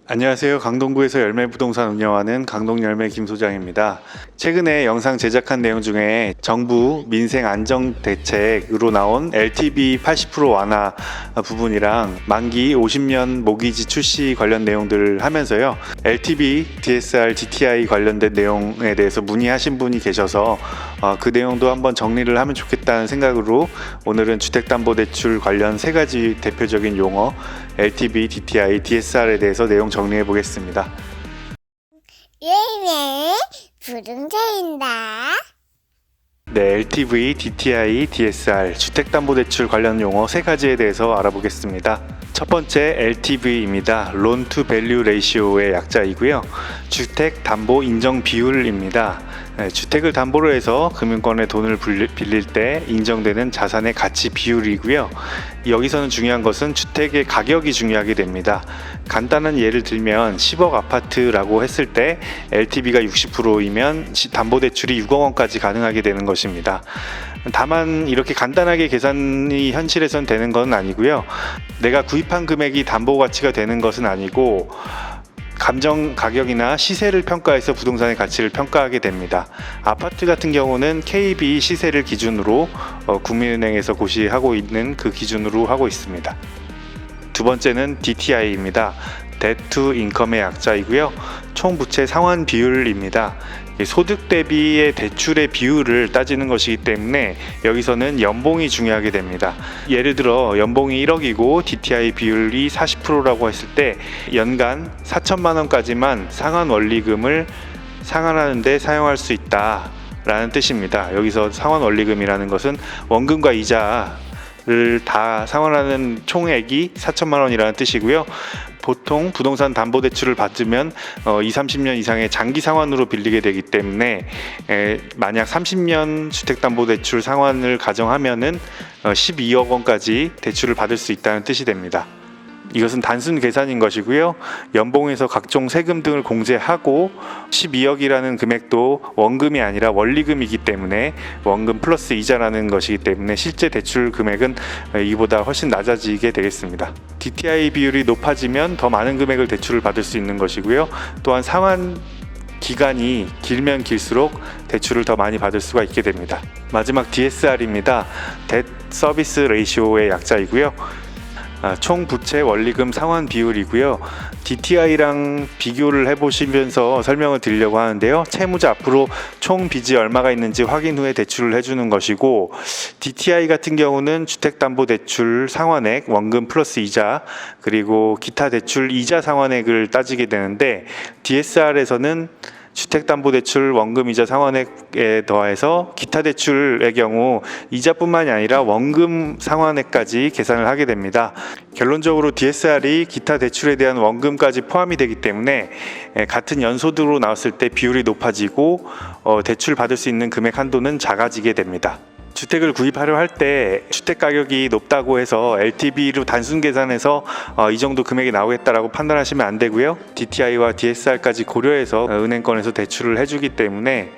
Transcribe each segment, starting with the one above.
안녕하세요. 강동구에서 열매부동산 운영하는 강동열매 김소장입니다. 최근에 영상 제작한 내용 중에 정부 민생 안정 대책으로 나온 LTV 80% 완화 부분이랑 만기 50년 모기지 출시 관련 내용들을 하면서요. LTV, DSR, DTI 관련된 내용에 대해서 문의하신 분이 계셔서 그 내용도 한번 정리를 하면 좋겠다는 생각으로 오늘은 주택담보대출 관련 세 가지 대표적인 용어 LTV, DTI, DSR에 대해서 내용 정리해 보겠습니다. 열매 부동산이다. 네, LTV, DTI, DSR, 주택담보대출 관련 용어 세 가지에 대해서 알아보겠습니다. 첫 번째 LTV입니다. Loan to Value Ratio의 약자이고요. 주택담보 인정 비율입니다. 주택을 담보로 해서 금융권에 돈을 빌릴 때 인정되는 자산의 가치 비율이고요. 여기서는 중요한 것은 주택의 가격이 중요하게 됩니다. 간단한 예를 들면 10억 아파트라고 했을 때 LTV가 60%이면 담보대출이 6억 원까지 가능하게 되는 것입니다. 다만 이렇게 간단하게 계산이 현실에선 되는 건 아니고요. 내가 구입한 금액이 담보 가치가 되는 것은 아니고 감정 가격이나 시세를 평가해서 부동산의 가치를 평가하게 됩니다. 아파트 같은 경우는 KB 시세를 기준으로 국민은행에서 고시하고 있는 그 기준으로 하고 있습니다. 두 번째는 DTI입니다. Debt to Income의 약자이고요. 총 부채 상환 비율입니다. 소득 대비의 대출의 비율을 따지는 것이기 때문에 여기서는 연봉이 중요하게 됩니다. 예를 들어 연봉이 1억이고 DTI 비율이 40%라고 했을 때 연간 4천만 원까지만 상환 원리금을 상환하는 데 사용할 수 있다 라는 뜻입니다. 여기서 상환 원리금이라는 것은 원금과 이자를 다 상환하는 총액이 4천만 원이라는 뜻이고요. 보통 부동산 담보대출을 받으면 20-30년 이상의 장기 상환으로 빌리게 되기 때문에 만약 30년 주택담보대출 상환을 가정하면은 12억 원까지 대출을 받을 수 있다는 뜻이 됩니다. 이것은 단순 계산인 것이고요. 연봉에서 각종 세금 등을 공제하고 12억이라는 금액도 원금이 아니라 원리금이기 때문에 원금 플러스 이자라는 것이기 때문에 실제 대출 금액은 이보다 훨씬 낮아지게 되겠습니다. DTI 비율이 높아지면 더 많은 금액을 대출을 받을 수 있는 것이고요. 또한 상환 기간이 길면 길수록 대출을 더 많이 받을 수가 있게 됩니다. 마지막 DSR입니다. Debt Service Ratio의 약자이고요. 총 부채 원리금 상환 비율이고요. DTI랑 비교를 해보시면서 설명을 드리려고 하는데요. 채무자 앞으로 총 빚이 얼마가 있는지 확인 후에 대출을 해주는 것이고, DTI 같은 경우는 주택담보대출 상환액, 원금 플러스 이자, 그리고 기타 대출 이자 상환액을 따지게 되는데, DSR에서는 주택담보대출 원금이자 상환액에 더해서 기타 대출의 경우 이자뿐만이 아니라 원금 상환액까지 계산을 하게 됩니다. 결론적으로 DSR이 기타 대출에 대한 원금까지 포함이 되기 때문에 같은 연소득으로 나왔을 때 비율이 높아지고 대출 받을 수 있는 금액 한도는 작아지게 됩니다. 주택을 구입하려 할 때 주택 가격이 높다고 해서 LTV로 단순 계산해서 이 정도 금액이 나오겠다라고 판단하시면 안 되고요. DTI와 DSR까지 고려해서 은행권에서 대출을 해주기 때문에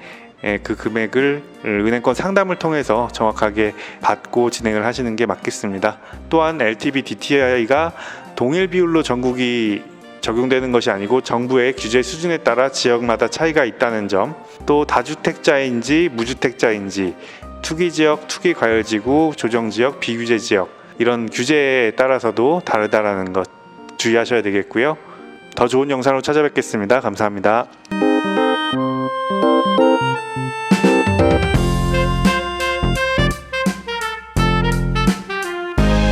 그 금액을 은행권 상담을 통해서 정확하게 받고 진행을 하시는 게 맞겠습니다. 또한 LTV, DTI가 동일 비율로 전국이 적용되는 것이 아니고 정부의 규제 수준에 따라 지역마다 차이가 있다는 점, 또 다주택자인지 무주택자인지, 투기지역, 투기과열지구, 조정지역, 비규제지역 이런 규제에 따라서도 다르다라는 것 주의하셔야 되겠고요. 더 좋은 영상으로 찾아뵙겠습니다. 감사합니다.